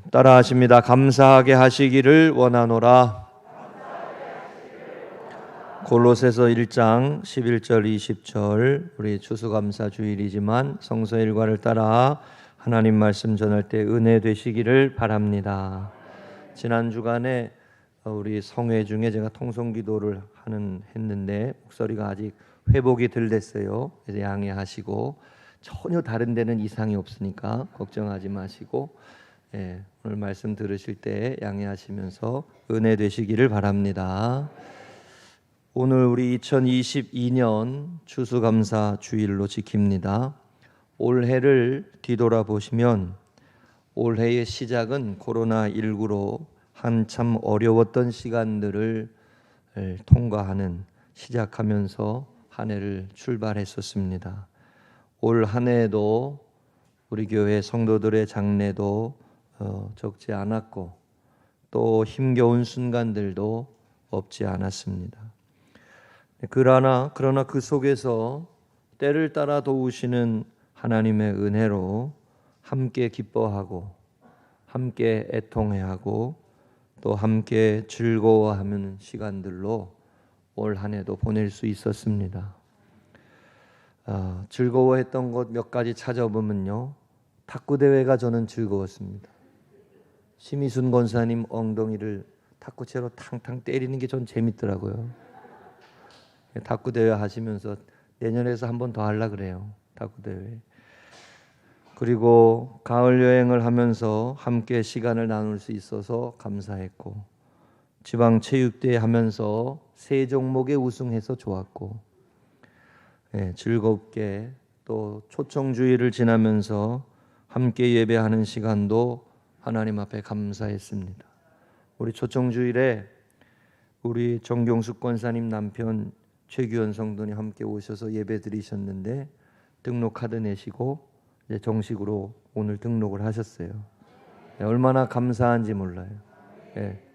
따라하십니다. 감사하게 하시기를 원하노라. 골로새서 1장 11절 20절 우리 추수감사 주일이지만 성서 일과를 따라 하나님 말씀 전할 때 은혜 되시기를 바랍니다. 지난 주간에 우리 성회 중에 제가 통성기도를 했는데 목소리가 아직 회복이 덜 됐어요. 그래서 양해하시고 전혀 다른 데는 이상이 없으니까 걱정하지 마시고 오늘 말씀 들으실 때 양해하시면서 은혜 되시기를 바랍니다. 오늘 우리 2022년 추수감사 주일로 지킵니다. 올해를 뒤돌아보시면 올해의 시작은 코로나19로 한참 어려웠던 시간들을 통과하는 시작하면서 한 해를 출발했었습니다. 올 한 해에도 우리 교회 성도들의 장례도 적지 않았고 또 힘겨운 순간들도 없지 않았습니다. 그러나 그 속에서 때를 따라 도우시는 하나님의 은혜로 함께 기뻐하고 함께 애통해하고 또 함께 즐거워하는 시간들로 올 한 해도 보낼 수 있었습니다. 즐거워했던 것 몇 가지 찾아보면요, 탁구 대회가 저는 즐거웠습니다. 심희순 권사님 엉덩이를 탁구채로 탕탕 때리는 게 전 재밌더라고요. 탁구 대회 하시면서 내년에서 한 번 더 하려고 그래요. 탁구 대회. 그리고 가을 여행을 하면서 함께 시간을 나눌 수 있어서 감사했고, 지방 체육대회 하면서 세 종목에 우승해서 좋았고, 즐겁게 또 초청주일을 지나면서 함께 예배하는 시간도 하나님 앞에 감사했습니다. 우리 초청주일에 우리 정경숙 권사님 남편 최규현 성도님 함께 오셔서 예배 드리셨는데 등록 카드 내시고 이제 정식으로 오늘 등록을 하셨어요. 얼마나 감사한지 몰라요.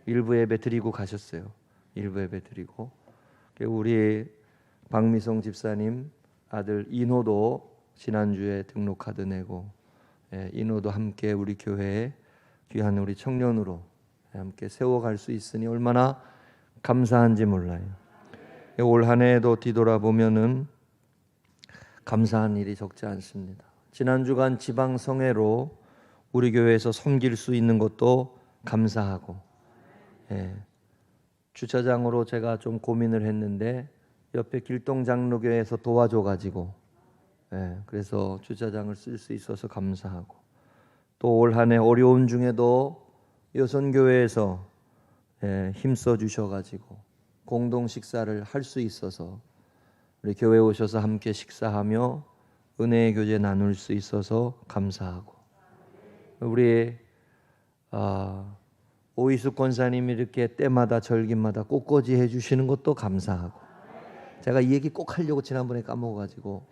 일부 예배 드리고 가셨어요. 일부 예배 드리고 우리 박미성 집사님 아들 인호도 지난주에 등록 카드 내고 인호도 함께 우리 교회에 귀한 우리 청년으로 함께 세워갈 수 있으니 얼마나 감사한지 몰라요. 올 한 해도 뒤돌아보면은 감사한 일이 적지 않습니다. 지난 주간 지방 성회로 우리 교회에서 섬길 수 있는 것도 감사하고, 주차장으로 제가 좀 고민을 했는데 옆에 길동장로교회에서 도와줘가지고 그래서 주차장을 쓸 수 있어서 감사하고, 또 올 한 해 어려운 중에도 여선교회에서 힘써 주셔가지고 공동 식사를 할 수 있어서 우리 교회 오셔서 함께 식사하며 은혜의 교제 나눌 수 있어서 감사하고, 우리 오이숙 권사님이 이렇게 때마다 절기마다 꽃꽂이 해주시는 것도 감사하고, 제가 이 얘기 꼭 하려고 지난번에 까먹어가지고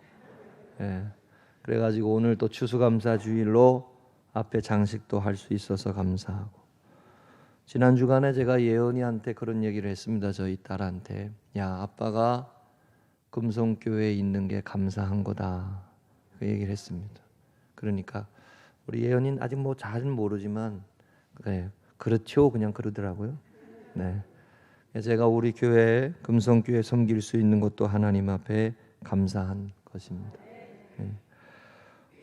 그래가지고 오늘 또 추수감사 주일로 앞에 장식도 할 수 있어서 감사하고, 지난 주간에 제가 예언이한테 그런 얘기를 했습니다. 저희 딸한테, 야, 아빠가 금송교회에 있는 게 감사한 거다, 그 얘기를 했습니다. 그러니까 우리 예언이는 아직 뭐 잘은 모르지만 그렇죠, 그냥 그러더라고요. 제가 우리 교회 금성교회 섬길 수 있는 것도 하나님 앞에 감사한 것입니다.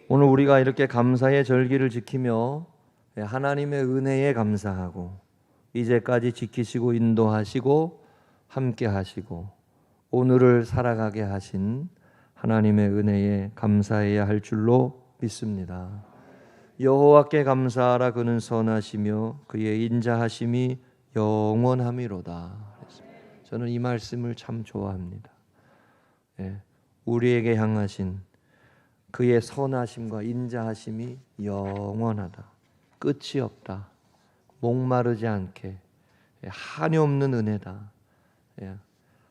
오늘 우리가 이렇게 감사의 절기를 지키며 하나님의 은혜에 감사하고, 이제까지 지키시고 인도하시고 함께 하시고 오늘을 살아가게 하신 하나님의 은혜에 감사해야 할 줄로 믿습니다. 여호와께 감사하라, 그는 선하시며 그의 인자하심이 영원함이로다. 저는 이 말씀을 참 좋아합니다. 우리에게 향하신 그의 선하심과 인자하심이 영원하다. 끝이 없다. 목마르지 않게 한이 없는 은혜다.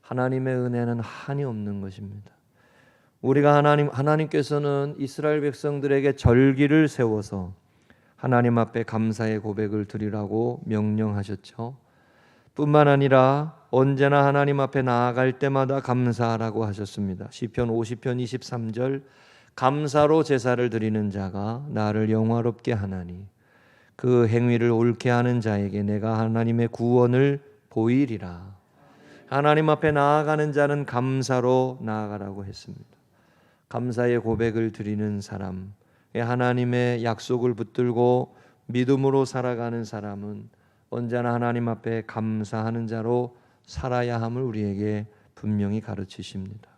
하나님의 은혜는 한이 없는 것입니다. 우리가 하나님께서는 이스라엘 백성들에게 절기를 세워서 하나님 앞에 감사의 고백을 드리라고 명령하셨죠. 뿐만 아니라 언제나 하나님 앞에 나아갈 때마다 감사하라고 하셨습니다. 시편 50편 23절, 감사로 제사를 드리는 자가 나를 영화롭게 하나니 그 행위를 옳게 하는 자에게 내가 하나님의 구원을 보이리라. 하나님 앞에 나아가는 자는 감사로 나아가라고 했습니다. 감사의 고백을 드리는 사람, 하나님의 약속을 붙들고 믿음으로 살아가는 사람은 언제나 하나님 앞에 감사하는 자로 살아야 함을 우리에게 분명히 가르치십니다.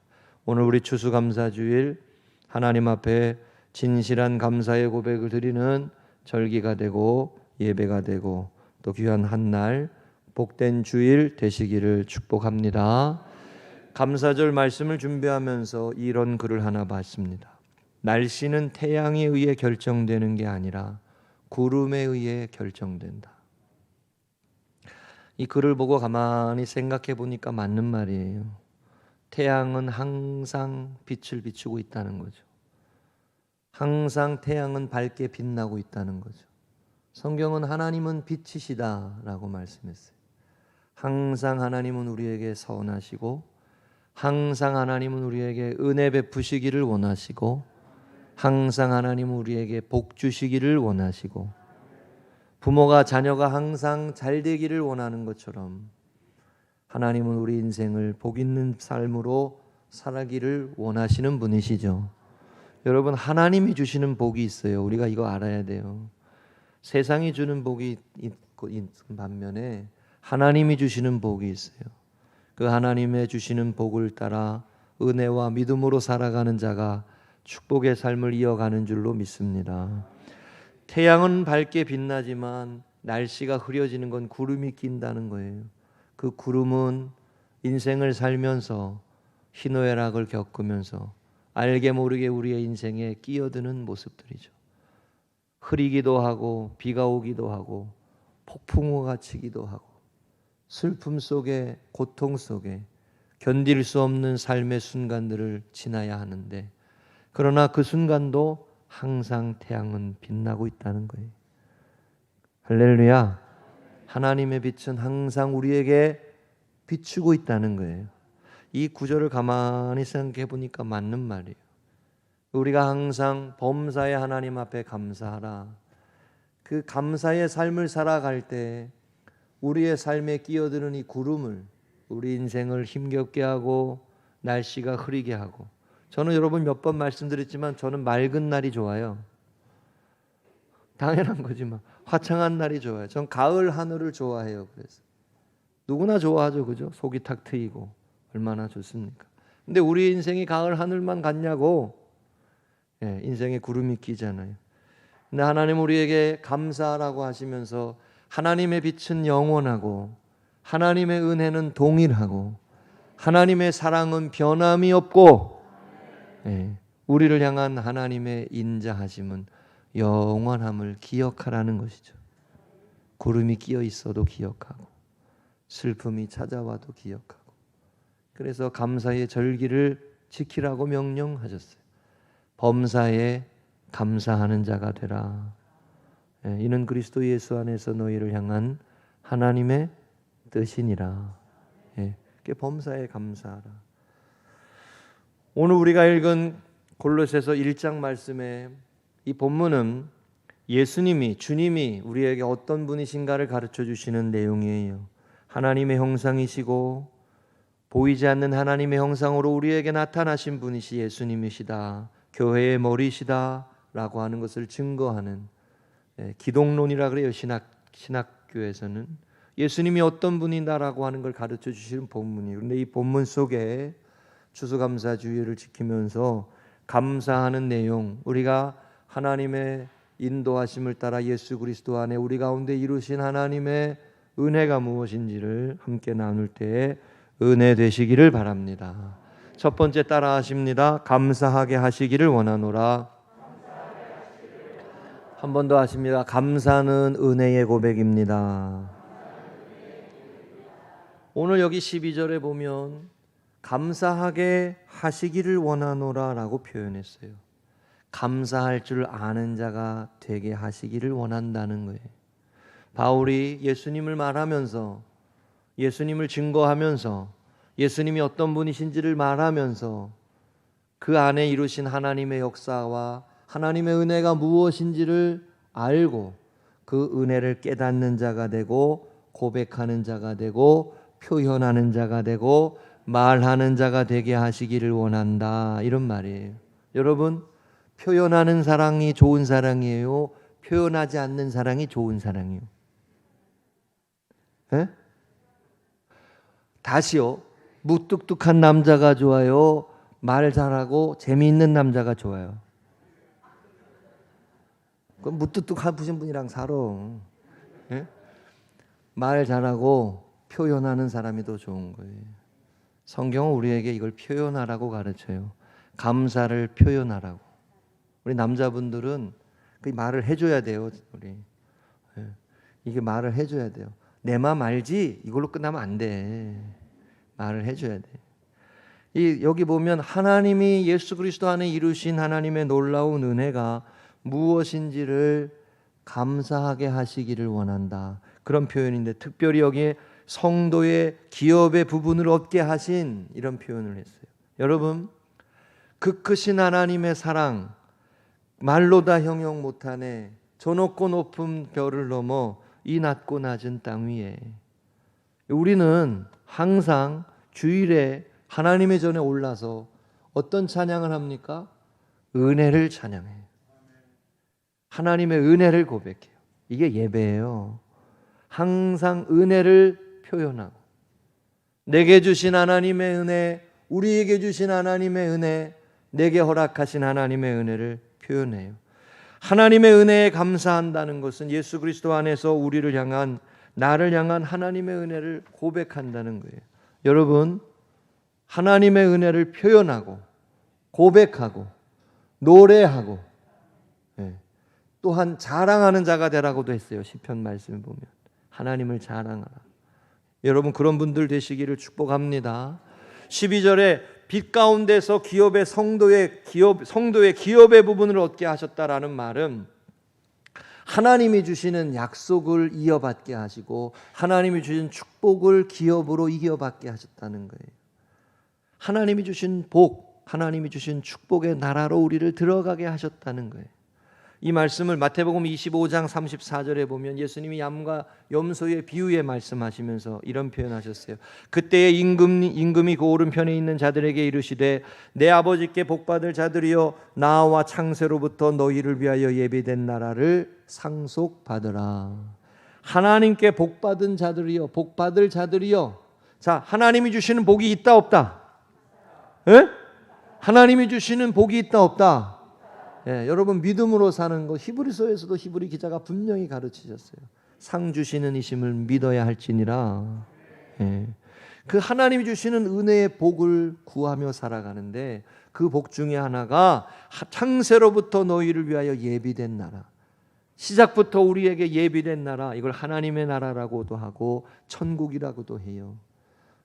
오늘 우리 추수감사주일 하나님 앞에 진실한 감사의 고백을 드리는 절기가 되고 예배가 되고 또 귀한 한날 복된 주일 되시기를 축복합니다. 감사절 말씀을 준비하면서 이런 글을 하나 봤습니다. 날씨는 태양에 의해 결정되는 게 아니라 구름에 의해 결정된다. 이 글을 보고 가만히 생각해 보니까 맞는 말이에요. 태양은 항상 빛을 비추고 있다는 거죠. 항상 태양은 밝게 빛나고 있다는 거죠. 성경은 하나님은 빛이시다라고 말씀했어요. 항상 하나님은 우리에게 선하시고 항상 하나님은 우리에게 은혜 베푸시기를 원하시고 항상 하나님은 우리에게 복 주시기를 원하시고 부모가 자녀가 항상 잘 되기를 원하는 것처럼 하나님은 우리 인생을 복 있는 삶으로 살아기를 원하시는 분이시죠. 여러분, 하나님이 주시는 복이 있어요. 우리가 이거 알아야 돼요. 세상이 주는 복이 있는 반면에 하나님이 주시는 복이 있어요. 그 하나님의 주시는 복을 따라 은혜와 믿음으로 살아가는 자가 축복의 삶을 이어가는 줄로 믿습니다. 태양은 밝게 빛나지만 날씨가 흐려지는 건 구름이 낀다는 거예요. 그 구름은 인생을 살면서 희노애락을 겪으면서 알게 모르게 우리의 인생에 끼어드는 모습들이죠. 흐리기도 하고 비가 오기도 하고 폭풍우가 치기도 하고 슬픔 속에 고통 속에 견딜 수 없는 삶의 순간들을 지나야 하는데 그러나 그 순간도 항상 태양은 빛나고 있다는 거예요. 할렐루야. 하나님의 빛은 항상 우리에게 비추고 있다는 거예요. 이 구절을 가만히 생각해 보니까 맞는 말이에요. 우리가 항상 범사의 하나님 앞에 감사하라. 그 감사의 삶을 살아갈 때 우리의 삶에 끼어드는 이 구름을 우리 인생을 힘겹게 하고 날씨가 흐리게 하고 저는 여러분 몇 번 말씀드렸지만 저는 맑은 날이 좋아요. 당연한 거지만 화창한 날이 좋아요. 전 가을 하늘을 좋아해요. 그래서 누구나 좋아하죠, 그죠? 속이 탁 트이고 얼마나 좋습니까? 근데 우리 인생이 가을 하늘만 같냐고? 인생에 구름이 끼잖아요. 근데 하나님 우리에게 감사하라고 하시면서 하나님의 빛은 영원하고 하나님의 은혜는 동일하고 하나님의 사랑은 변함이 없고 우리를 향한 하나님의 인자하심은 영원함을 기억하라는 것이죠. 구름이 끼어 있어도 기억하고 슬픔이 찾아와도 기억하고 그래서 감사의 절기를 지키라고 명령하셨어요. 범사에 감사하는 자가 되라. 이는 그리스도 예수 안에서 너희를 향한 하나님의 뜻이니라. 그게 범사에 감사하라. 오늘 우리가 읽은 골로새서 1장 말씀에 이 본문은 예수님이 주님이 우리에게 어떤 분이신가를 가르쳐 주시는 내용이에요. 하나님의 형상이시고 보이지 않는 하나님의 형상으로 우리에게 나타나신 분이시 예수님이시다. 교회의 머리시다 라고 하는 것을 증거하는 기독론이라 그래요. 신학교에서는 예수님이 어떤 분이다라고 하는 걸 가르쳐 주시는 본문이에요. 그런데 이 본문 속에 추수감사주의를 지키면서 감사하는 내용, 우리가 하나님의 인도하심을 따라 예수 그리스도 안에 우리 가운데 이루신 하나님의 은혜가 무엇인지를 함께 나눌 때에 은혜 되시기를 바랍니다. 첫 번째 따라 하십니다. 감사하게 하시기를 원하노라. 한 번 더 하십니다. 감사는 은혜의 고백입니다. 오늘 여기 12절에 보면 감사하게 하시기를 원하노라 라고 표현했어요. 감사할 줄 아는 자가 되게 하시기를 원한다는 거예요. 바울이 예수님을 말하면서 예수님을 증거하면서 예수님이 어떤 분이신지를 말하면서 그 안에 이루신 하나님의 역사와 하나님의 은혜가 무엇인지를 알고 그 은혜를 깨닫는 자가 되고 고백하는 자가 되고 표현하는 자가 되고 말하는 자가 되게 하시기를 원한다, 이런 말이에요. 여러분, 표현하는 사랑이 좋은 사랑이에요? 표현하지 않는 사랑이 좋은 사랑이에요? 에? 다시요. 무뚝뚝한 남자가 좋아요? 말 잘하고 재미있는 남자가 좋아요? 그럼 무뚝뚝한 분이랑 살아. 예? 말 잘하고 표현하는 사람이 더 좋은 거예요. 성경은 우리에게 이걸 표현하라고 가르쳐요. 감사를 표현하라고. 우리 남자분들은 그 말을 해줘야 돼요. 우리 이게 말을 해줘야 돼요. 내 맘 알지? 이걸로 끝나면 안 돼. 말을 해줘야 돼. 여기 보면 하나님이 예수 그리스도 안에 이루신 하나님의 놀라운 은혜가 무엇인지를 감사하게 하시기를 원한다, 그런 표현인데, 특별히 여기에 성도의 기업의 부분을 얻게 하신, 이런 표현을 했어요. 여러분, 그 크신 하나님의 사랑 말로 다 형용 못하네. 저 높고 높은 별을 넘어 이 낮고 낮은 땅 위에. 우리는 항상 주일에 하나님의 전에 올라서 어떤 찬양을 합니까? 은혜를 찬양해요. 하나님의 은혜를 고백해요. 이게 예배예요. 항상 은혜를 표현하고, 내게 주신 하나님의 은혜, 우리에게 주신 하나님의 은혜, 내게 허락하신 하나님의 은혜를 표현해요. 하나님의 은혜에 감사한다는 것은 예수 그리스도 안에서 우리를 향한, 나를 향한 하나님의 은혜를 고백한다는 거예요. 여러분, 하나님의 은혜를 표현하고 고백하고 노래하고, 또한 자랑하는 자가 되라고도 했어요. 시편 말씀을 보면 하나님을 자랑하라. 여러분, 그런 분들 되시기를 축복합니다. 12절에 빛 가운데서 기업의 성도의 기업의 부분을 얻게 하셨다라는 말은 하나님이 주시는 약속을 이어받게 하시고 하나님이 주신 축복을 기업으로 이어받게 하셨다는 거예요. 하나님이 주신 복, 하나님이 주신 축복의 나라로 우리를 들어가게 하셨다는 거예요. 이 말씀을 마태복음 25장 34절에 보면 예수님이 양과 염소의 비유에 말씀하시면서 이런 표현하셨어요. 그때에 임금이 그 오른편에 있는 자들에게 이르시되 내 아버지께 복받을 자들이여 나와 창세로부터 너희를 위하여 예비된 나라를 상속받으라. 하나님께 복받은 자들이여, 복받을 자들이여. 자, 하나님이 주시는 복이 있다 없다? 에? 하나님이 주시는 복이 있다 없다? 여러분, 믿음으로 사는 것, 히브리서에서도 히브리 기자가 분명히 가르치셨어요. 상 주시는 이심을 믿어야 할지니라. 그 하나님이 주시는 은혜의 복을 구하며 살아가는데, 그 복 중에 하나가 창세로부터 너희를 위하여 예비된 나라. 시작부터 우리에게 예비된 나라, 이걸 하나님의 나라라고도 하고 천국이라고도 해요.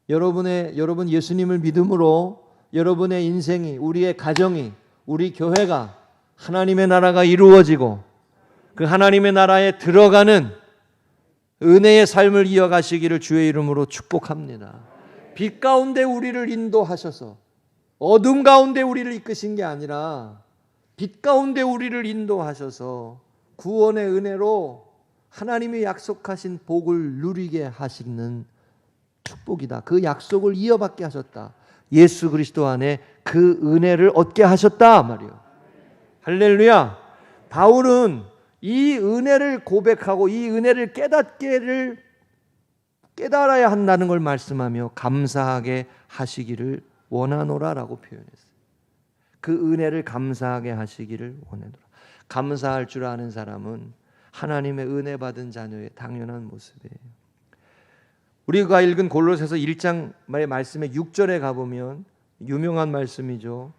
여러분 예수님을 믿음으로 여러분의 인생이, 우리의 가정이, 우리 교회가 하나님의 나라가 이루어지고 그 하나님의 나라에 들어가는 은혜의 삶을 이어가시기를 주의 이름으로 축복합니다. 빛 가운데 우리를 인도하셔서 어둠 가운데 우리를 이끄신 게 아니라 빛 가운데 우리를 인도하셔서 구원의 은혜로 하나님이 약속하신 복을 누리게 하시는 축복이다. 그 약속을 이어받게 하셨다. 예수 그리스도 안에 그 은혜를 얻게 하셨다 말이요. 할렐루야. 바울은 이 은혜를 고백하고 이 은혜를 깨달아야 한다는 걸 말씀하며 감사하게 하시기를 원하노라라고 표현했어요. 그 은혜를 감사하게 하시기를 원하노라. 감사할 줄 아는 사람은 하나님의 은혜 받은 자녀의 당연한 모습이에요. 우리가 읽은 골로새서 1장의 말씀의 6절에 가보면 유명한 말씀이죠.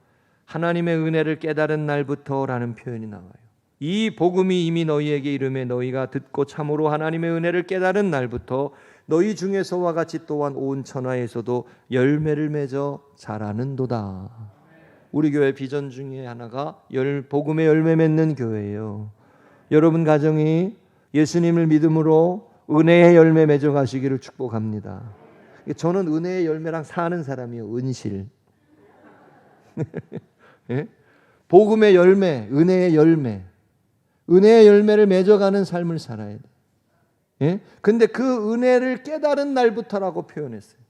하나님의 은혜를 깨달은 날부터라는 표현이 나와요. 이 복음이 이미 너희에게 이르매 너희가 듣고 참으로 하나님의 은혜를 깨달은 날부터 너희 중에서와 같이 또한 온 천하에서도 열매를 맺어 자라는도다. 우리 교회 비전 중에 하나가 복음의 열매 맺는 교회예요. 여러분 가정이 예수님을 믿음으로 은혜의 열매 맺어 가시기를 축복합니다. 저는 은혜의 열매랑 사는 사람이에요. 은실. 예? 복음의 열매, 은혜의 열매. 은혜의 열매를 맺어가는 삶을 살아야 돼. 예? 근데 그 은혜를 깨달은 날부터라고 표현했어요.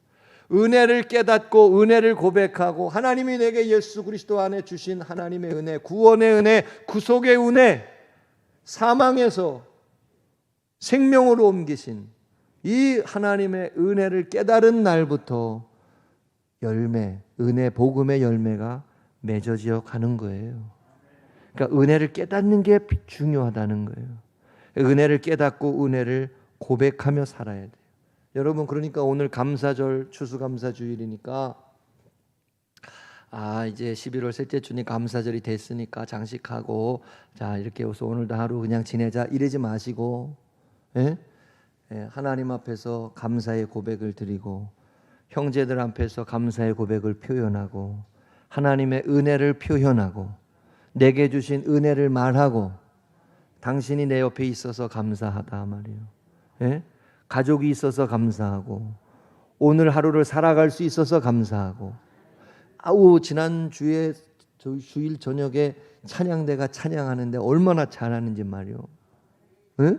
은혜를 깨닫고 은혜를 고백하고 하나님이 내게 예수 그리스도 안에 주신 하나님의 은혜, 구원의 은혜, 구속의 은혜, 사망에서 생명으로 옮기신 이 하나님의 은혜를 깨달은 날부터 열매, 은혜 복음의 열매가 맺어져 가는 거예요. 그러니까 은혜를 깨닫는 게 중요하다는 거예요. 은혜를 깨닫고 은혜를 고백하며 살아야 돼요. 여러분, 그러니까 오늘 감사절, 추수감사주일이니까 이제 11월 셋째 주니 감사절이 됐으니까 장식하고 자 이렇게 해서 오늘도 하루 그냥 지내자 이러지 마시고, 예? 하나님 앞에서 감사의 고백을 드리고 형제들 앞에서 감사의 고백을 표현하고 하나님의 은혜를 표현하고 내게 주신 은혜를 말하고 당신이 내 옆에 있어서 감사하다 말이에요. 예? 가족이 있어서 감사하고 오늘 하루를 살아갈 수 있어서 감사하고 지난 주에 주일 저녁에 찬양대가 찬양하는데 얼마나 잘하는지 말이요. 예?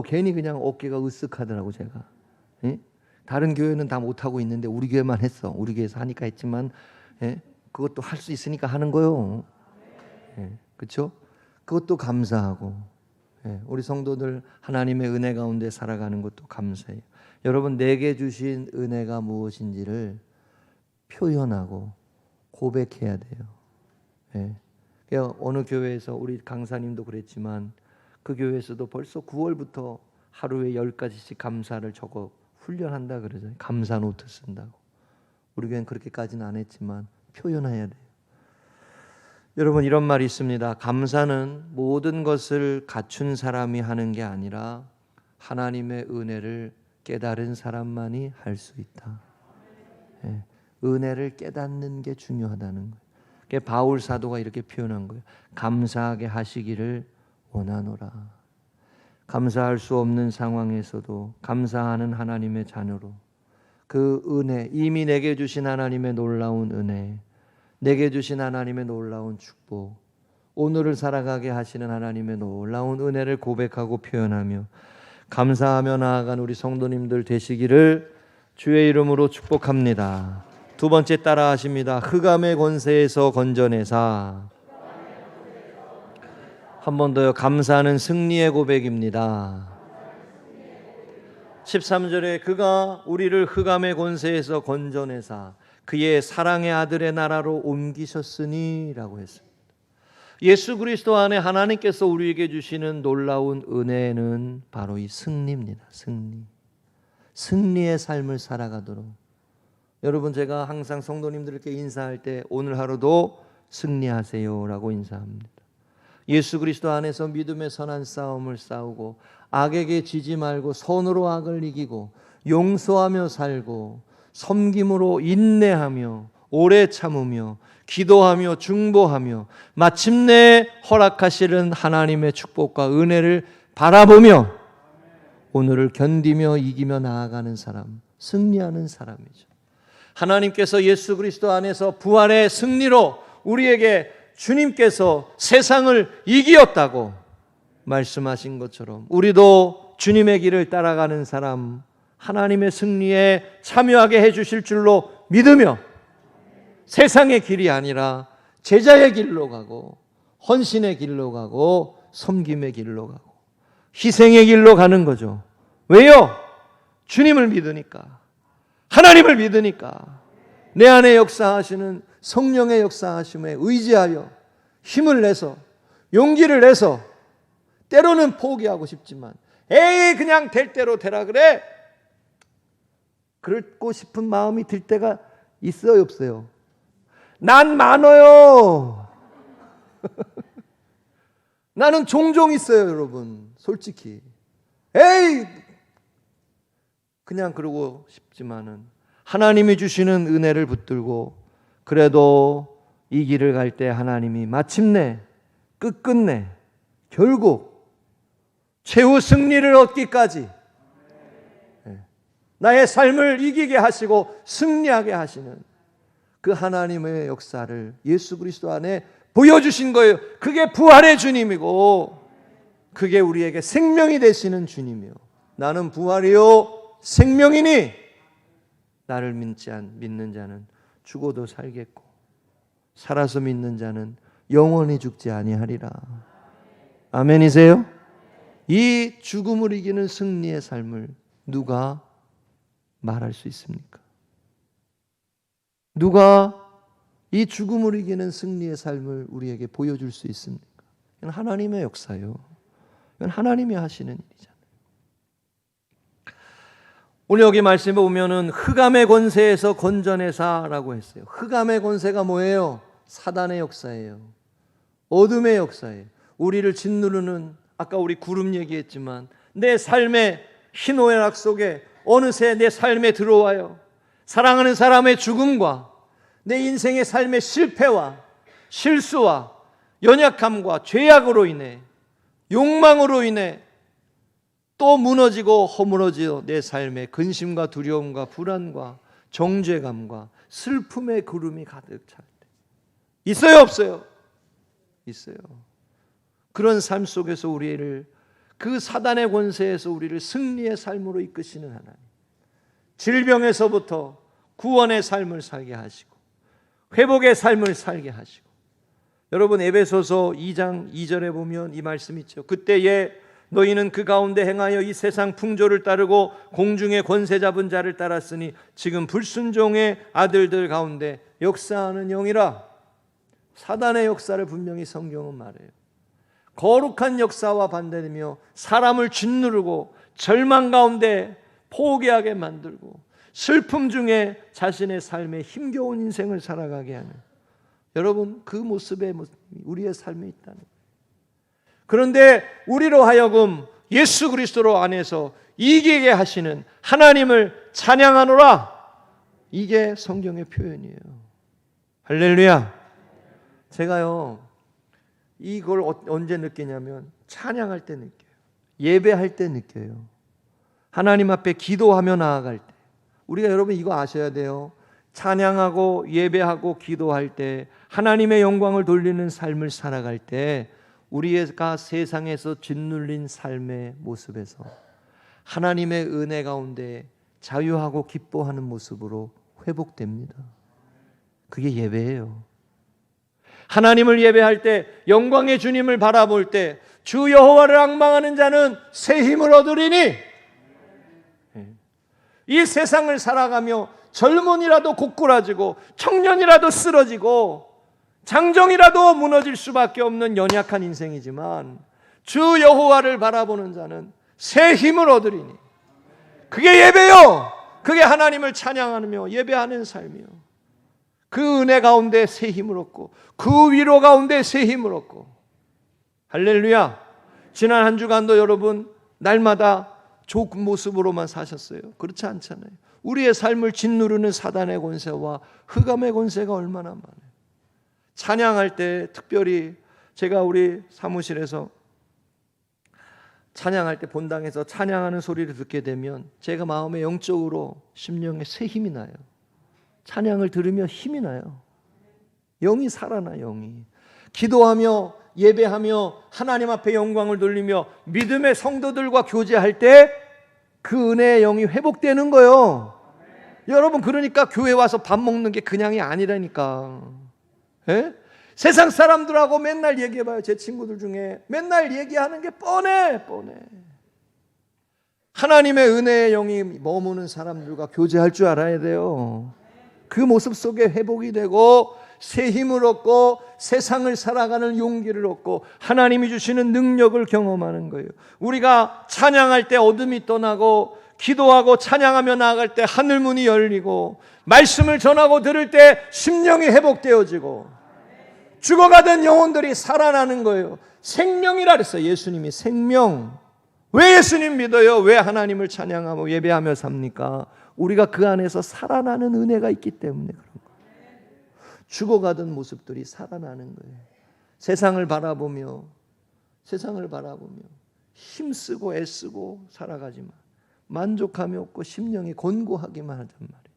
괜히 그냥 어깨가 으쓱하더라고 제가. 예? 다른 교회는 다 못하고 있는데 우리 교회만 했어. 우리 교회에서 하니까 했지만 그것도 할 수 있으니까 하는 거요. 그렇죠? 그것도 감사하고 우리 성도들 하나님의 은혜 가운데 살아가는 것도 감사해요. 여러분, 내게 주신 은혜가 무엇인지를 표현하고 고백해야 돼요. 그러니까 어느 교회에서 우리 강사님도 그랬지만 그 교회에서도 벌써 9월부터 하루에 10가지씩 감사를 적어 훈련한다 그러잖아요. 감사 노트 쓴다고. 우리 교회는 그렇게까지는 안 했지만 표현해야 돼요. 여러분, 이런 말이 있습니다. 감사는 모든 것을 갖춘 사람이 하는 게 아니라 하나님의 은혜를 깨달은 사람만이 할 수 있다. 은혜를 깨닫는 게 중요하다는 거예요. 그게 바울 사도가 이렇게 표현한 거예요. 감사하게 하시기를 원하노라. 감사할 수 없는 상황에서도 감사하는 하나님의 자녀로 그 은혜, 이미 내게 주신 하나님의 놀라운 은혜, 내게 주신 하나님의 놀라운 축복, 오늘을 살아가게 하시는 하나님의 놀라운 은혜를 고백하고 표현하며 감사하며 나아간 우리 성도님들 되시기를 주의 이름으로 축복합니다. 두 번째 따라 하십니다. 흑암의 권세에서 건져내사. 한 번 더요. 감사하는 승리의 고백입니다. 13절에 그가 우리를 흑암의 권세에서 건져내사 그의 사랑의 아들의 나라로 옮기셨으니 라고 했습니다. 예수 그리스도 안에 하나님께서 우리에게 주시는 놀라운 은혜는 바로 이 승리입니다. 승리의 삶을 살아가도록. 여러분, 제가 항상 성도님들께 인사할 때 오늘 하루도 승리하세요 라고 인사합니다. 예수 그리스도 안에서 믿음의 선한 싸움을 싸우고 악에게 지지 말고 선으로 악을 이기고 용서하며 살고 섬김으로 인내하며 오래 참으며 기도하며 중보하며 마침내 허락하시는 하나님의 축복과 은혜를 바라보며 오늘을 견디며 이기며 나아가는 사람, 승리하는 사람이죠. 하나님께서 예수 그리스도 안에서 부활의 승리로 우리에게 주님께서 세상을 이기었다고 말씀하신 것처럼 우리도 주님의 길을 따라가는 사람, 하나님의 승리에 참여하게 해주실 줄로 믿으며 세상의 길이 아니라 제자의 길로 가고 헌신의 길로 가고 섬김의 길로 가고 희생의 길로 가는 거죠. 왜요? 주님을 믿으니까, 하나님을 믿으니까, 내 안에 역사하시는 성령의 역사하심에 의지하여 힘을 내서 용기를 내서 때로는 포기하고 싶지만 그냥 될 대로 되라 그래. 그러고 싶은 마음이 들 때가 있어요, 없어요? 난 많아요. 나는 종종 있어요, 여러분. 솔직히 그냥 그러고 싶지만은 하나님이 주시는 은혜를 붙들고 그래도 이 길을 갈 때 하나님이 마침내 끝끝내 결국 최후 승리를 얻기까지 나의 삶을 이기게 하시고 승리하게 하시는 그 하나님의 역사를 예수 그리스도 안에 보여주신 거예요. 그게 부활의 주님이고 그게 우리에게 생명이 되시는 주님이요 나는 부활이요 생명이니 나를 믿는 자는 죽어도 살겠고 살아서 믿는 자는 영원히 죽지 아니하리라. 아멘이세요? 이 죽음을 이기는 승리의 삶을 누가 말할 수 있습니까? 누가 이 죽음을 이기는 승리의 삶을 우리에게 보여줄 수 있습니까? 이건 하나님의 역사요. 이건 하나님이 하시는 일이잖아요. 오늘 여기 말씀에 보면은 흑암의 권세에서 건져내사라고 했어요. 흑암의 권세가 뭐예요? 사단의 역사예요. 어둠의 역사예요. 우리를 짓누르는, 아까 우리 구름 얘기했지만 내 삶의 희노애락 속에 어느새 내 삶에 들어와요. 사랑하는 사람의 죽음과 내 인생의 삶의 실패와 실수와 연약함과 죄악으로 인해, 욕망으로 인해 또 무너지고 허물어져 내 삶에 근심과 두려움과 불안과 정죄감과 슬픔의 구름이 가득 찰 때 있어요 없어요? 있어요. 그런 삶 속에서 우리를, 그 사단의 권세에서 우리를 승리의 삶으로 이끄시는 하나님, 질병에서부터 구원의 삶을 살게 하시고 회복의 삶을 살게 하시고, 여러분 에베소서 2장 2절에 보면 이 말씀 있죠. 그때에 너희는 그 가운데 행하여 이 세상 풍조를 따르고 공중의 권세 잡은 자를 따랐으니 지금 불순종의 아들들 가운데 역사하는 영이라. 사단의 역사를 분명히 성경은 말해요. 거룩한 역사와 반대되며 사람을 짓누르고 절망 가운데 포기하게 만들고 슬픔 중에 자신의 삶에 힘겨운 인생을 살아가게 하는, 여러분 그 모습에 우리의 삶에 있다는 거예요. 그런데 우리로 하여금 예수 그리스도 안에서 이기게 하시는 하나님을 찬양하노라. 이게 성경의 표현이에요. 할렐루야. 제가요 이걸 언제 느끼냐면 찬양할 때 느껴요. 예배할 때 느껴요. 하나님 앞에 기도하며 나아갈 때. 우리가 여러분 이거 아셔야 돼요. 찬양하고 예배하고 기도할 때, 하나님의 영광을 돌리는 삶을 살아갈 때 우리가 세상에서 짓눌린 삶의 모습에서 하나님의 은혜 가운데 자유하고 기뻐하는 모습으로 회복됩니다. 그게 예배예요. 하나님을 예배할 때, 영광의 주님을 바라볼 때 주 여호와를 앙망하는 자는 새 힘을 얻으리니. 이 세상을 살아가며 젊은이라도 고꾸라지고 청년이라도 쓰러지고 장정이라도 무너질 수밖에 없는 연약한 인생이지만 주 여호와를 바라보는 자는 새 힘을 얻으리니. 그게 예배요. 그게 하나님을 찬양하며 예배하는 삶이요. 그 은혜 가운데 새 힘을 얻고 그 위로 가운데 새 힘을 얻고. 할렐루야. 지난 한 주간도 여러분 날마다 좋은 모습으로만 사셨어요? 그렇지 않잖아요. 우리의 삶을 짓누르는 사단의 권세와 흑암의 권세가 얼마나 많아요. 찬양할 때 특별히 제가 우리 사무실에서 찬양할 때 본당에서 찬양하는 소리를 듣게 되면 제가 마음에 영적으로 심령에 새 힘이 나요. 찬양을 들으며 힘이 나요. 영이 살아나. 영이 기도하며 예배하며 하나님 앞에 영광을 돌리며 믿음의 성도들과 교제할 때 그 은혜의 영이 회복되는 거예요. 여러분 그러니까 교회 와서 밥 먹는 게 그냥이 아니라니까. 예? 세상 사람들하고 맨날 얘기해봐요. 제 친구들 중에 맨날 얘기하는 게 뻔해. 하나님의 은혜의 영이 머무는 사람들과 교제할 줄 알아야 돼요. 그 모습 속에 회복이 되고 새 힘을 얻고 세상을 살아가는 용기를 얻고 하나님이 주시는 능력을 경험하는 거예요. 우리가 찬양할 때 어둠이 떠나고 기도하고 찬양하며 나아갈 때 하늘문이 열리고 말씀을 전하고 들을 때 심령이 회복되어지고 죽어가던 영혼들이 살아나는 거예요. 생명이라 그랬어요. 예수님이 생명. 왜 예수님 믿어요? 왜 하나님을 찬양하고 예배하며 삽니까? 우리가 그 안에서 살아나는 은혜가 있기 때문에 그런 거예요. 죽어가던 모습들이 살아나는 거예요. 세상을 바라보며 힘쓰고 애쓰고 살아가지만 만족함이 없고 심령이 곤고하기만 하단 말이죠.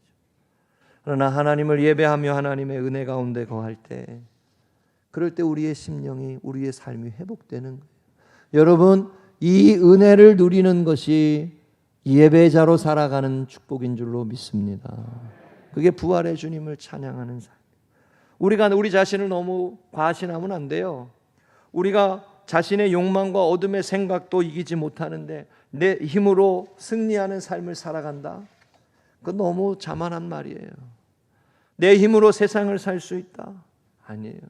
그러나 하나님을 예배하며 하나님의 은혜 가운데 거할 때, 그럴 때 우리의 심령이, 우리의 삶이 회복되는 거예요. 여러분, 이 은혜를 누리는 것이 예배자로 살아가는 축복인 줄로 믿습니다. 그게 부활의 주님을 찬양하는 삶. 우리가 우리 자신을 너무 과신하면 안 돼요. 우리가 자신의 욕망과 어둠의 생각도 이기지 못하는데 내 힘으로 승리하는 삶을 살아간다. 그건 너무 자만한 말이에요. 내 힘으로 세상을 살 수 있다. 아니에요.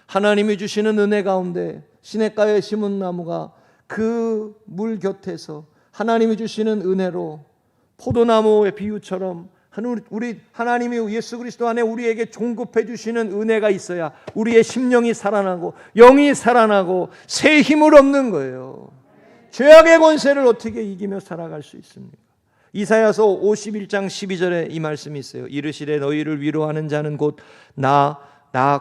하나님이 주시는 은혜 가운데 시냇가에 심은 나무가 그 물 곁에서 하나님이 주시는 은혜로 포도나무의 비유처럼 우리 하나님이 예수 그리스도 안에 우리에게 공급해 주시는 은혜가 있어야 우리의 심령이 살아나고 영이 살아나고 새 힘을 얻는 거예요. 죄악의 권세를 어떻게 이기며 살아갈 수 있습니까? 이사야서 51장 12절에 이 말씀이 있어요. 이르시되 너희를 위로하는 자는 곧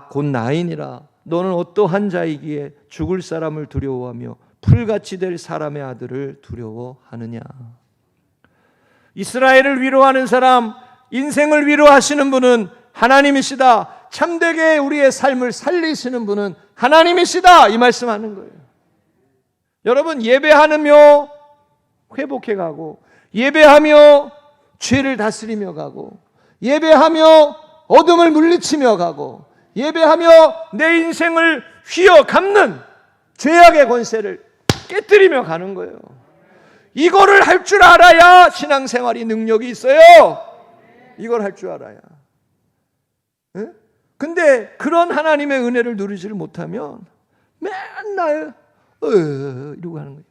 곧 나이니라. 너는 어떠한 자이기에 죽을 사람을 두려워하며 풀같이 될 사람의 아들을 두려워하느냐. 이스라엘을 위로하는 사람, 인생을 위로하시는 분은 하나님이시다. 참되게 우리의 삶을 살리시는 분은 하나님이시다. 이 말씀하는 거예요. 여러분, 예배하며 회복해 가고, 예배하며 죄를 다스리며 가고, 예배하며 어둠을 물리치며 가고, 예배하며 내 인생을 휘어 감는 죄악의 권세를 깨뜨리며 가는 거예요. 이거를 할 줄 알아야 신앙생활이 능력이 있어요. 이걸 할 줄 알아야. 근데 그런 하나님의 은혜를 누리지를 못하면 맨날 이러고 하는 거예요.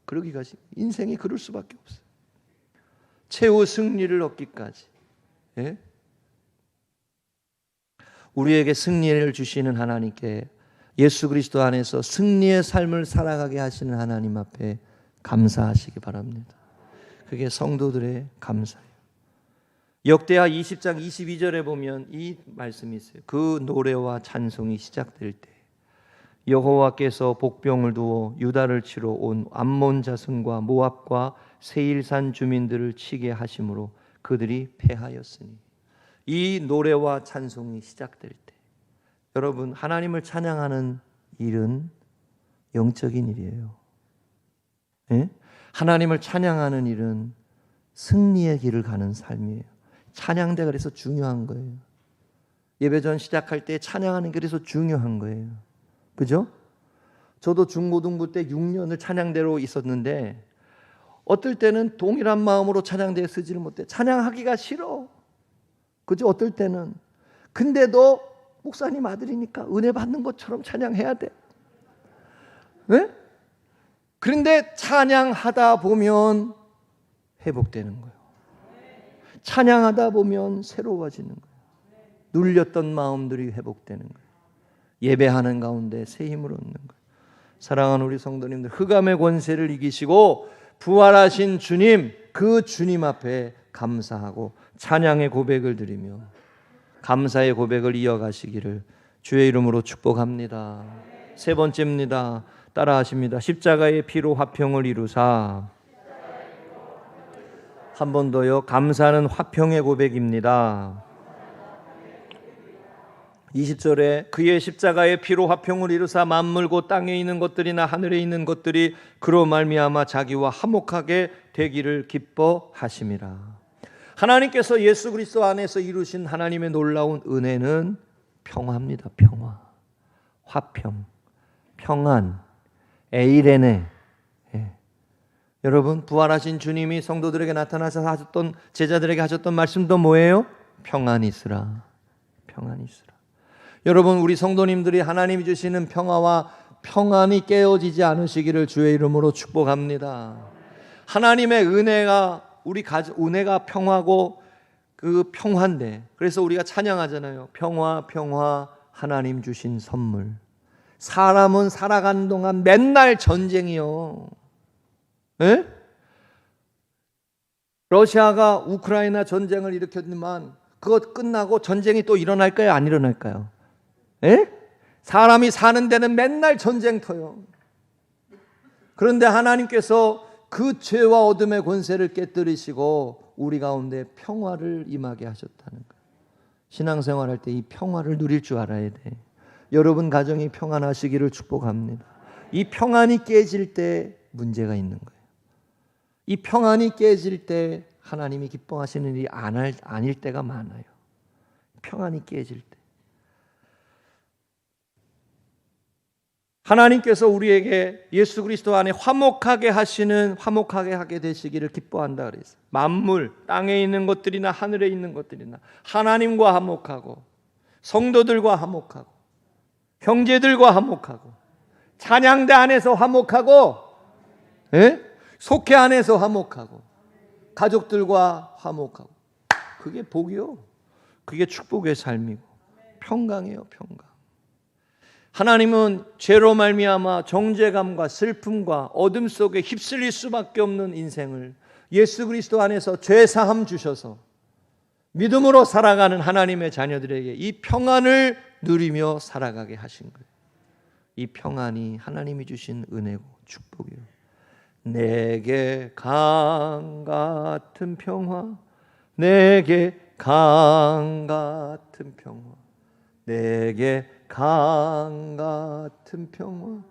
그러기가 인생이 그럴 수밖에 없어요. 최후 승리를 얻기까지. 우리에게 승리를 주시는 하나님께, 예수 그리스도 안에서 승리의 삶을 살아가게 하시는 하나님 앞에 감사하시기 바랍니다. 그게 성도들의 감사예요. 역대하 20장 22절에 보면 이 말씀이 있어요. 그 노래와 찬송이 시작될 때 여호와께서 복병을 두어 유다를 치러 온 암몬 자손과 모압과 세일산 주민들을 치게 하심으로 그들이 패하였으니. 이 노래와 찬송이 시작될 때, 여러분, 하나님을 찬양하는 일은 영적인 일이에요. 하나님을 찬양하는 일은 승리의 길을 가는 삶이에요. 찬양대가 그래서 중요한 거예요. 예배전 시작할 때 찬양하는 게 그래서 중요한 거예요. 그죠? 저도 중고등부 때 6년을 찬양대로 있었는데 어떨 때는 동일한 마음으로 찬양대에 쓰지를 못해. 찬양하기가 싫어. 그죠? 어떨 때는. 근데도 목사님 아들이니까 은혜 받는 것처럼 찬양해야 돼. 그런데 찬양하다 보면 회복되는 거예요. 찬양하다 보면 새로워지는 거예요. 눌렸던 마음들이 회복되는 거예요. 예배하는 가운데 새 힘을 얻는 거예요. 사랑하는 우리 성도님들, 흑암의 권세를 이기시고 부활하신 주님, 그 주님 앞에 감사하고 찬양의 고백을 드리며 감사의 고백을 이어가시기를 주의 이름으로 축복합니다. 세 번째입니다. 따라하십니다. 십자가의 피로 화평을 이루사. 한 번 더요. 감사는 화평의 고백입니다. 20절에 그의 십자가의 피로 화평을 이루사 만물 곧 땅에 있는 것들이나 하늘에 있는 것들이 그로 말미암아 자기와 화목하게 되기를 기뻐하심이라. 하나님께서 예수 그리스도 안에서 이루신 하나님의 놀라운 은혜는 평화입니다. 평화, 화평, 평안, 에이레네. 여러분, 부활하신 주님이 성도들에게 나타나서 하셨던, 제자들에게 하셨던 말씀도 뭐예요? 평안이 있으라. 평안이 있으라. 여러분, 우리 성도님들이 하나님이 주시는 평화와 평안이 깨어지지 않으시기를 주의 이름으로 축복합니다. 하나님의 은혜가 은혜가 평화고 그 평화인데, 그래서 우리가 찬양하잖아요. 평화, 평화, 하나님 주신 선물. 사람은 살아가는 동안 맨날 전쟁이요. 러시아가 우크라이나 전쟁을 일으켰지만 그것 끝나고 전쟁이 또 일어날까요? 안 일어날까요? 사람이 사는 데는 맨날 전쟁터요. 그런데 하나님께서 그 죄와 어둠의 권세를 깨뜨리시고 우리 가운데 평화를 임하게 하셨다는 거예요. 신앙생활할 때 이 평화를 누릴 줄 알아야 돼. 여러분 가정이 평안하시기를 축복합니다. 이 평안이 깨질 때 문제가 있는 거예요. 이 평안이 깨질 때 하나님이 기뻐하시는 일이 아닐 때가 많아요. 평안이 깨질 때. 하나님께서 우리에게 예수 그리스도 안에 화목하게 하게 되시기를 기뻐한다 그랬어요. 만물, 땅에 있는 것들이나 하늘에 있는 것들이나 하나님과 화목하고 성도들과 화목하고 형제들과 화목하고 찬양대 안에서 화목하고 속회 안에서 화목하고 가족들과 화목하고 그게 복이요. 그게 축복의 삶이고 평강이에요. 평강. 하나님은 죄로 말미암아 정죄감과 슬픔과 어둠 속에 휩쓸릴 수밖에 없는 인생을 예수 그리스도 안에서 죄 사함 주셔서 믿음으로 살아가는 하나님의 자녀들에게 이 평안을 누리며 살아가게 하신 거예요. 이 평안이 하나님이 주신 은혜고 축복이에요. 내게 강 같은 평화, 내게 강 같은 평화, 내게 강 같은 평화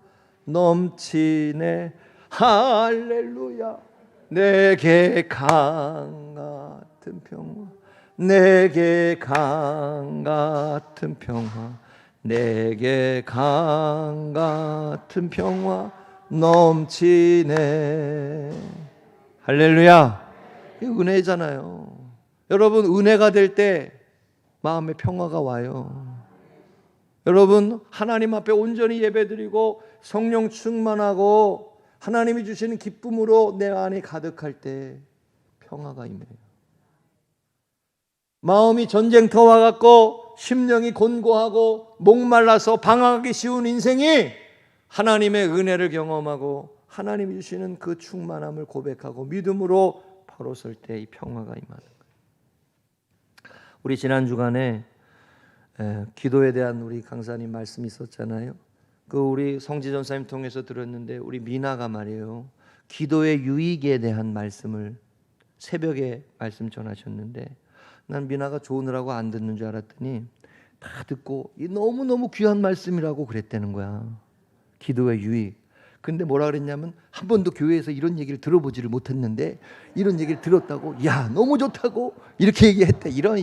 넘치네 할렐루야. 내게 강 같은 평화, 내게 강 같은 평화, 내게 강 같은 평화 넘치네. 할렐루야. 이 은혜잖아요. 여러분, 은혜가 될 때 마음에 평화가 와요. 여러분, 하나님 앞에 온전히 예배드리고 성령 충만하고 하나님이 주시는 기쁨으로 내 안에 가득할 때 평화가 임해요. 마음이 전쟁터와 같고 심령이 곤고하고 목말라서 방황하기 쉬운 인생이 하나님의 은혜를 경험하고 하나님이 주시는 그 충만함을 고백하고 믿음으로 바로 설 때 이 평화가 임하는 거예요. 우리 지난 주간에 기도에 대한 우리 강사님 말씀이 있었잖아요. 그 우리 성지 전사님 통해서 들었는데 우리 미나가 말이에요. 기도의 유익에 대한 말씀을 새벽에 말씀 전하셨는데 난 미나가 좋으느라고 안 듣는 줄 알았더니 다 듣고 이 너무너무 귀한 말씀이라고 그랬다는 거야. 기도의 유익. 근데 뭐라 그랬냐면 한 번도 교회에서 이런 얘기를 들어보지를 못했는데 이런 얘기를 들었다고 야 너무 좋다고 이렇게 얘기했대. 이런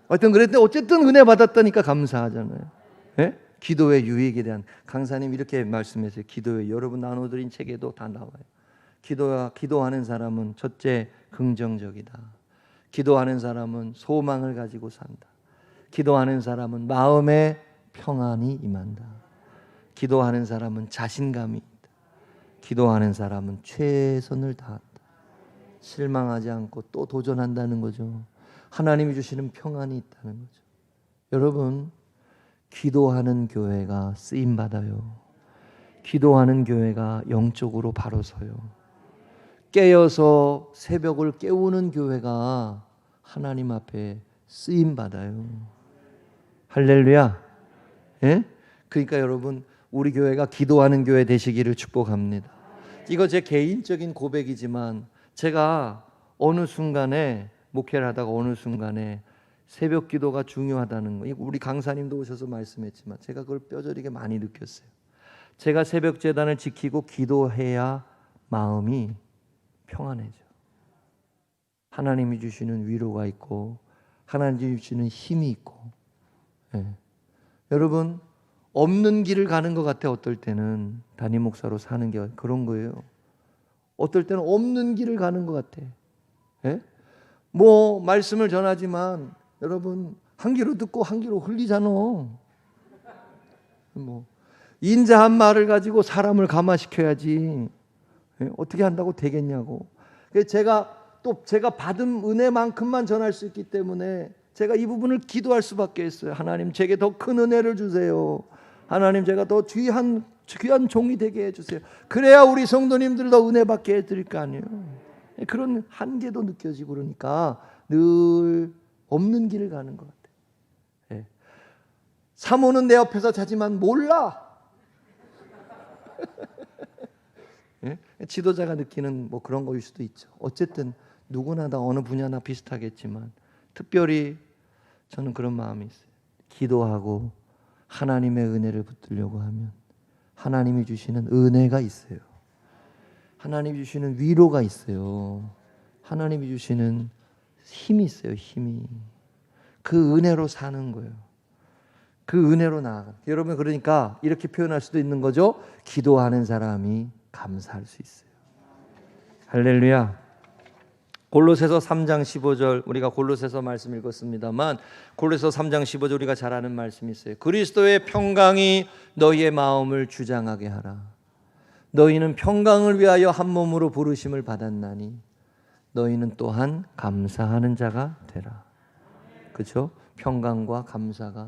어떤 그랬는데 어쨌든 은혜 받았다니까 감사하잖아요. 예? 기도의 유익에 대한 강사님 이렇게 말씀했어요. 기도에 여러분 나눠드린 책에도 다 나와요. 기도하는 사람은 첫째 긍정적이다. 기도하는 사람은 소망을 가지고 산다. 기도하는 사람은 마음에 평안이 임한다. 기도하는 사람은 자신감이 있다. 기도하는 사람은 최선을 다한다. 실망하지 않고 또 도전한다는 거죠. 하나님이 주시는 평안이 있다는 거죠. 여러분, 기도하는 교회가 쓰임 받아요. 기도하는 교회가 영적으로 바로 서요. 깨어서 새벽을 깨우는 교회가 하나님 앞에 쓰임 받아요. 할렐루야. 예? 그러니까 여러분, 우리 교회가 기도하는 교회 되시기를 축복합니다. 이거 제 개인적인 고백이지만 제가 어느 순간에 목회를 하다가 어느 순간에 새벽 기도가 중요하다는 거, 우리 강사님도 오셔서 말씀했지만 제가 그걸 뼈저리게 많이 느꼈어요. 제가 새벽 제단을 지키고 기도해야 마음이 평안해져. 하나님이 주시는 위로가 있고 하나님이 주시는 힘이 있고. 예. 여러분, 없는 길을 가는 것 같아. 어떨 때는 담임 목사로 사는 게 그런 거예요. 어떨 때는 없는 길을 가는 것 같아. 예? 뭐 말씀을 전하지만 여러분 한 귀로 듣고 한 귀로 흘리잖아. 뭐 인자한 말을 가지고 사람을 감화시켜야지. 예? 어떻게 한다고 되겠냐고. 제가 받은 은혜만큼만 전할 수 있기 때문에 제가 이 부분을 기도할 수밖에 없어요. 하나님 제게 더 큰 은혜를 주세요. 하나님 제가 더 귀한 종이 되게 해주세요. 그래야 우리 성도님들 더 은혜 받게 해드릴 거 아니에요. 그런 한계도 느껴지고 그러니까 늘 없는 길을 가는 것 같아요. 예. 사모는 내 옆에서 자지만 몰라. 예? 지도자가 느끼는 뭐 그런 거일 수도 있죠. 어쨌든 누구나 다 어느 분야나 비슷하겠지만 특별히 저는 그런 마음이 있어요. 기도하고 하나님의 은혜를 붙들려고 하면 하나님이 주시는 은혜가 있어요. 하나님이 주시는 위로가 있어요. 하나님이 주시는 힘이 있어요. 힘이. 그 은혜로 사는 거예요. 그 은혜로 나아가. 여러분, 그러니까 이렇게 표현할 수도 있는 거죠. 기도하는 사람이 감사할 수 있어요. 할렐루야. 골로새서 3장 15절, 우리가 골로새서 말씀 읽었습니다만 골로새서 3장 15절 우리가 잘 아는 말씀이 있어요. 그리스도의 평강이 너희의 마음을 주장하게 하라. 너희는 평강을 위하여 한 몸으로 부르심을 받았나니 너희는 또한 감사하는 자가 되라. 그렇죠? 평강과 감사가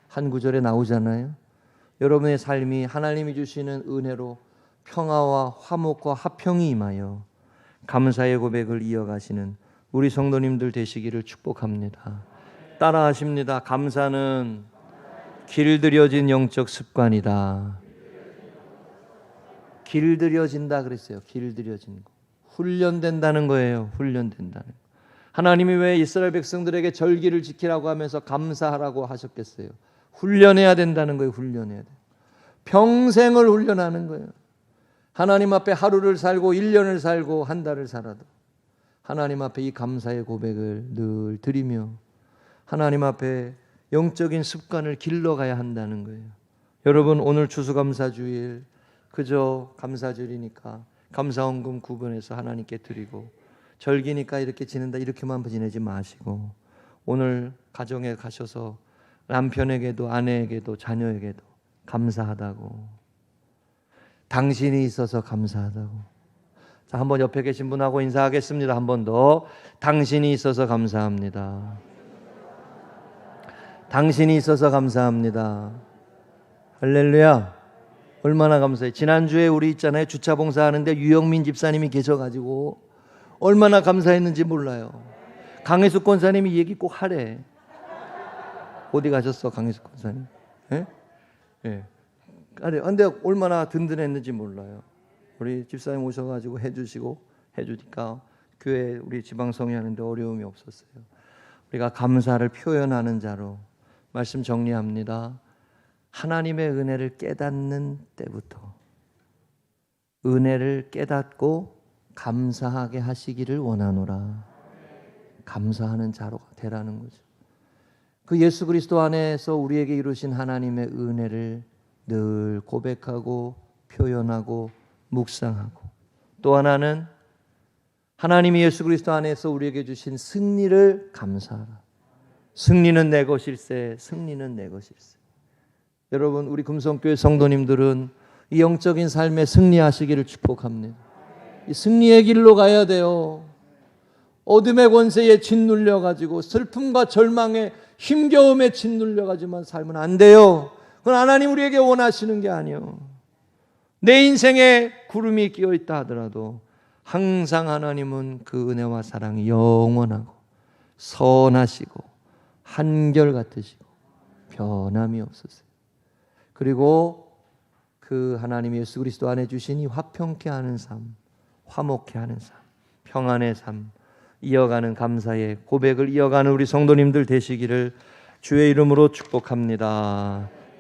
한 구절에 나오잖아요. 여러분의 삶이 하나님이 주시는 은혜로 평화와 화목과 화평이 임하여 감사의 고백을 이어가시는 우리 성도님들 되시기를 축복합니다. 따라하십니다. 감사는 길들여진 영적 습관이다. 길들여진다 그랬어요. 길들여진 거. 훈련된다는 거예요. 훈련된다는 거. 하나님이 왜 이스라엘 백성들에게 절기를 지키라고 하면서 감사하라고 하셨겠어요? 훈련해야 된다는 거예요. 훈련해야 돼. 평생을 훈련하는 거예요. 하나님 앞에 하루를 살고 1년을 살고 한 달을 살아도 하나님 앞에 이 감사의 고백을 늘 드리며 하나님 앞에 영적인 습관을 길러가야 한다는 거예요. 여러분, 오늘 추수감사주일 그저 감사절이니까 감사헌금 구분해서 하나님께 드리고 절기니까 이렇게 지낸다 이렇게만 지내지 마시고 오늘 가정에 가셔서 남편에게도 아내에게도 자녀에게도 감사하다고, 당신이 있어서 감사하다고. 자, 한번 옆에 계신 분하고 인사하겠습니다. 한 번 더. 당신이 있어서 감사합니다. 당신이 있어서 감사합니다. 할렐루야. 얼마나 감사해. 지난주에 우리 있잖아요. 주차 봉사하는데 유영민 집사님이 계셔가지고 얼마나 감사했는지 몰라요. 강혜숙 권사님이 얘기 꼭 하래. 어디 가셨어, 강혜숙 권사님? 예? 예. 근데 얼마나 든든했는지 몰라요. 우리 집사님 오셔가지고 해주니까 교회 우리 지방성회 하는데 어려움이 없었어요. 우리가 감사를 표현하는 자로 말씀 정리합니다. 하나님의 은혜를 깨닫는 때부터 은혜를 깨닫고 감사하게 하시기를 원하노라. 감사하는 자로 되라는 거죠. 그 예수 그리스도 안에서 우리에게 이루신 하나님의 은혜를 늘 고백하고 표현하고 묵상하고, 또 하나는 하나님이 예수 그리스도 안에서 우리에게 주신 승리를 감사하라. 승리는 내 것일세. 승리는 내 것일세. 여러분, 우리 금성교회 성도님들은 이 영적인 삶에 승리하시기를 축복합니다. 이 승리의 길로 가야 돼요. 어둠의 권세에 짓눌려가지고 슬픔과 절망에 힘겨움에 짓눌려가지만 살면 안 돼요. 그건 하나님 우리에게 원하시는 게 아니에요. 내 인생에 구름이 끼어있다 하더라도 항상 하나님은 그 은혜와 사랑이 영원하고 선하시고 한결같으시고 변함이 없으세요. 그리고 그 하나님 예수 그리스도 안에 주신 이 화평케 하는 삶, 화목케 하는 삶, 평안의 삶, 이어가는 감사의 고백을 이어가는 우리 성도님들 되시기를 주의 이름으로 축복합니다.